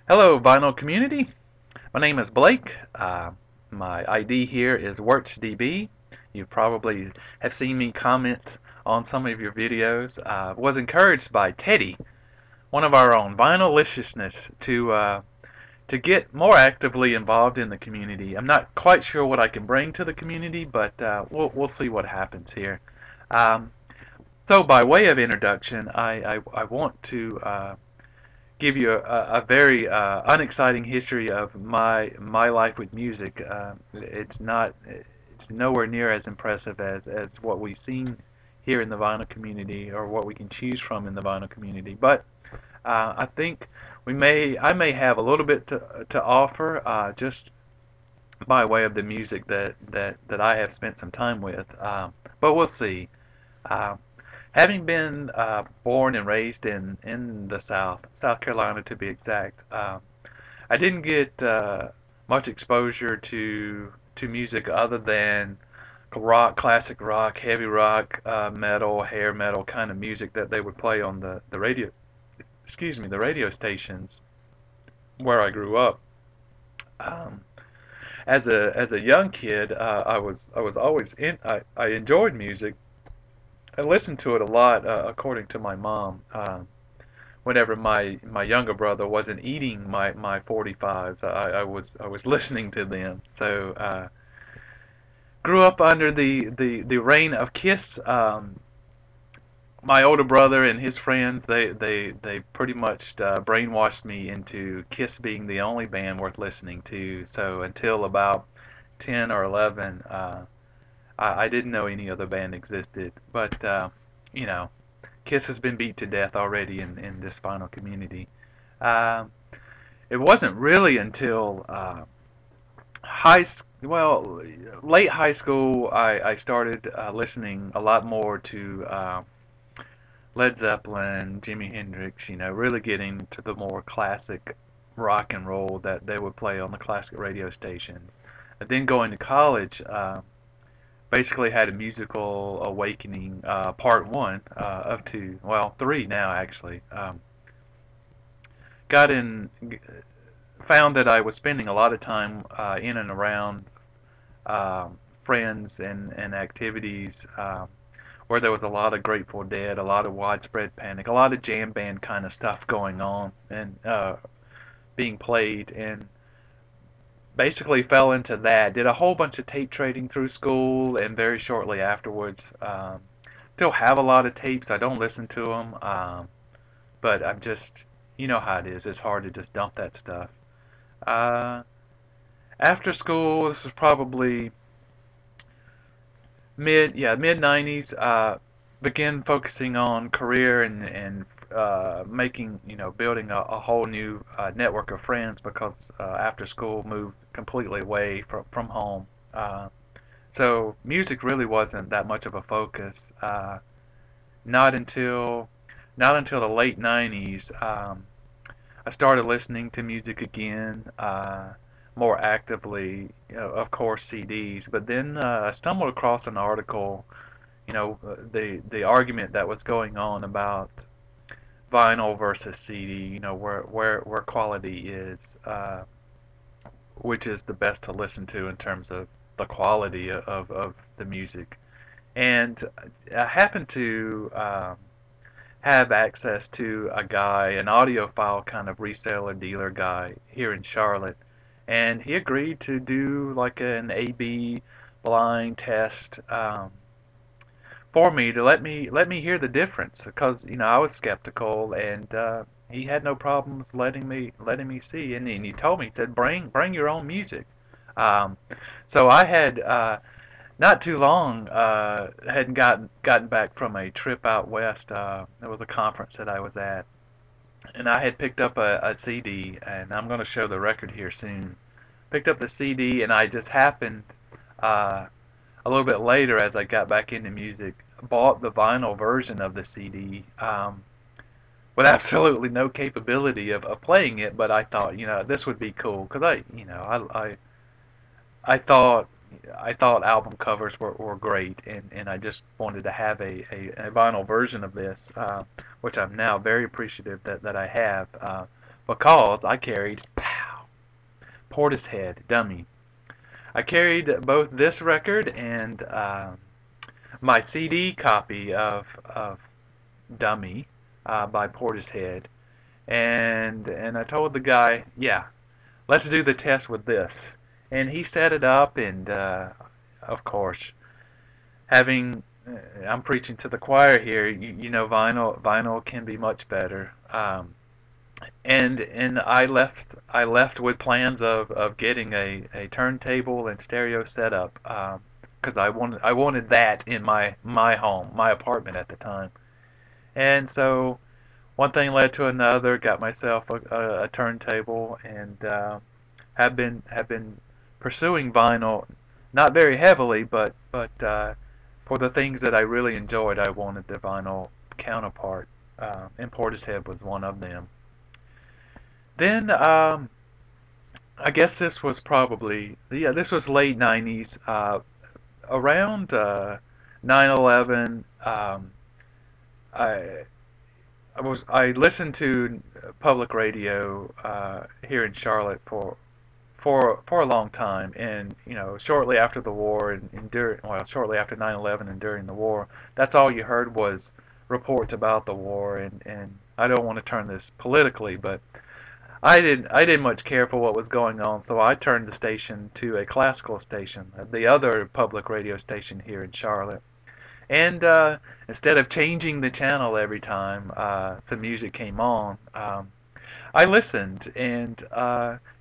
Hello, vinyl community. My name is Blake. My ID here is WorksDB. You probably have seen me comment on some of your videos. Was encouraged by Teddy, one of our own, vinyliciousness, to get more actively involved in the community. I'm not quite sure what I can bring to the community, but we'll see what happens here. Um, so, by way of introduction, I want to give you a very unexciting history of my life with music. It's nowhere near as impressive as what we've seen here in the vinyl community or what we can choose from in the vinyl community. But I think I may have a little bit to offer just by way of the music that I have spent some time with. But we'll see. Uh, Having been born and raised in the South, South Carolina to be exact, I didn't get much exposure to music other than rock, classic rock, heavy rock, metal, hair metal kind of music that they would play on the radio. Excuse me, the radio stations where I grew up. Um, as a young kid, I was always I enjoyed music. I listened to it a lot, according to my mom. Whenever my younger brother wasn't eating my 45s, I was listening to them. So grew up under the reign of Kiss. My older brother and his friends they pretty much brainwashed me into Kiss being the only band worth listening to. So until about 10 or 11, I didn't know any other band existed. But you know, Kiss has been beat to death already in this final community. Uh, it wasn't really until well, late high school I started listening a lot more to Led Zeppelin, Jimi Hendrix. Really getting to the more classic rock and roll that they would play on the classic radio stations. And then going to college, basically had a musical awakening, part one of two, well, three now actually. Got in, found that I was spending a lot of time in and around friends and activities where there was a lot of Grateful Dead, a lot of Widespread Panic, a lot of jam band kind of stuff going on and being played, and basically fell into that. Did a whole bunch of tape trading through school, and very shortly afterwards, still have a lot of tapes. I don't listen to them, but I'm just, you know how it is. It's hard to just dump that stuff. Uh, After school, this was probably mid 90s. Began focusing on career and making, building a whole new network of friends because after school moved completely away from home. So music really wasn't that much of a focus. Not until not until the late 90s, I started listening to music again, more actively, of course, CDs. But then I stumbled across an article, the argument that was going on about vinyl versus CD, where quality is, which is the best to listen to in terms of the quality of the music. And I happened to have access to a guy, an audiophile kind of reseller dealer guy here in Charlotte, and he agreed to do like an A/B blind test for me to let me hear the difference because I was skeptical, and he had no problems letting me see, and he told me, he said, bring your own music. um, so I had not too long hadn't gotten back from a trip out west. There was a conference that I was at, and I had picked up a CD, and I'm going to show the record here soon. Picked up the CD, and I just happened uh, a little bit later, as I got back into music, bought the vinyl version of the CD, with absolutely no capability of playing it. But I thought, this would be cool because I thought album covers were great, and I just wanted to have a vinyl version of this, which I'm now very appreciative that I have. because I carried, pow, Portishead, Dummy. I carried both this record and my CD copy of Dummy by Portishead, and I told the guy, yeah, let's do the test with this. And he set it up, and of course, having I'm preaching to the choir here. You know, vinyl can be much better. And I left with plans of getting a turntable and stereo setup because I wanted that in my home, my apartment at the time. And so one thing led to another. Got myself a turntable, and have been pursuing vinyl, not very heavily, but for the things that I really enjoyed, I wanted the vinyl counterpart, and Portishead was one of them. Then I guess this was probably, yeah, this was late 90s, around 9/11. I I listened to public radio here in Charlotte for a long time, and shortly after the war and during, well, shortly after 9/11 and during the war, that's all you heard was reports about the war, and I don't want to turn this politically, but I didn't much care for what was going on, so I turned the station to a classical station, the other public radio station here in Charlotte. And instead of changing the channel every time some music came on, I listened, and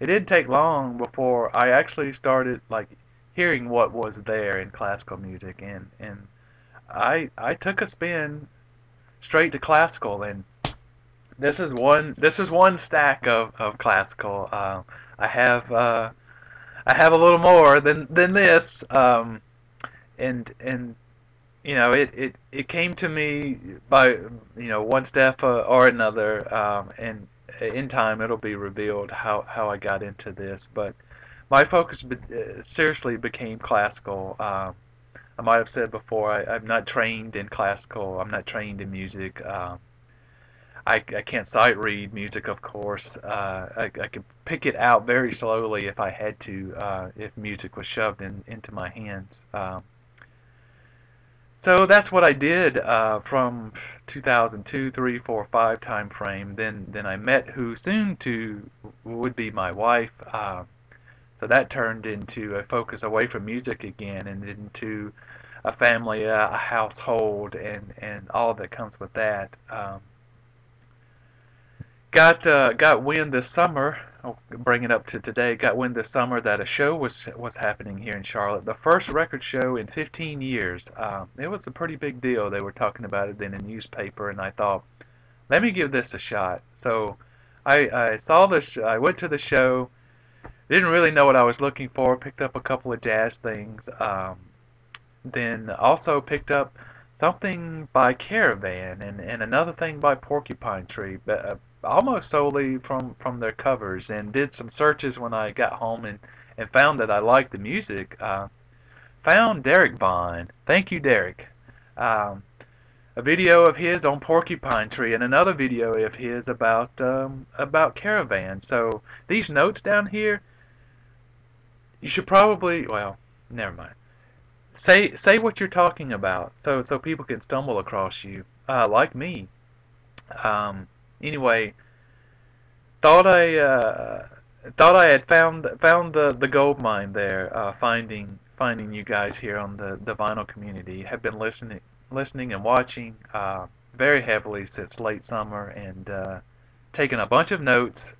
it didn't take long before I actually started like hearing what was there in classical music, and I took a spin straight to classical, and this is one stack of classical. I have a little more than this, and it came to me by one step or another, and in time it'll be revealed how I got into this. But my focus seriously became classical. I might have said before, I'm not trained in classical. I'm not trained in music. I can't sight read music, of course. I could pick it out very slowly if I had to, if music was shoved into my hands. So that's what I did from 2002, 3, 4, 5 time frame. Then I met who soon to would be my wife. So that turned into a focus away from music again and into a family, a household, and all that comes with that. Got wind this summer. I'll bring it up to today. Got wind this summer that a show was happening here in Charlotte. The first record show in 15 years. It was a pretty big deal. They were talking about it in a newspaper, and I thought, let me give this a shot. So I saw this. I went to the show. Didn't really know what I was looking for. Picked up a couple of jazz things. Then also picked up something by Caravan and another thing by Porcupine Tree. But almost solely from their covers, and did some searches when I got home and found that I liked the music. Found Derek Vaughn. Thank you, Derek. A video of his on Porcupine Tree and another video of his about Caravan. So these notes down here, you should probably, well, never mind. Say what you're talking about so people can stumble across you like me. Anyway, thought I had found the gold mine there. Finding you guys here on the vinyl community. Have been listening and watching very heavily since late summer, and taken a bunch of notes.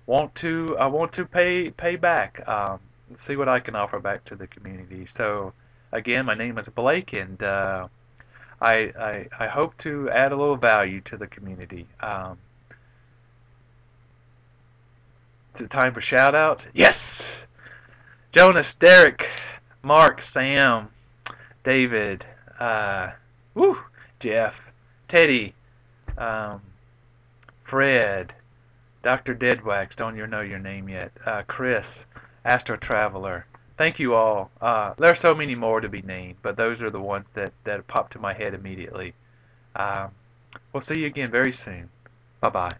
I want to pay back. See what I can offer back to the community. So again, my name is Blake, and I hope to add a little value to the community. Is it time for shout outs? Yes! Jonas, Derek, Mark, Sam, David, woo, Jeff, Teddy, Fred, Dr. Deadwax, don't you know your name yet, Chris, Astro Traveler. Thank you all. There are so many more to be named, but those are the ones that popped to my head immediately. We'll see you again very soon. Bye-bye.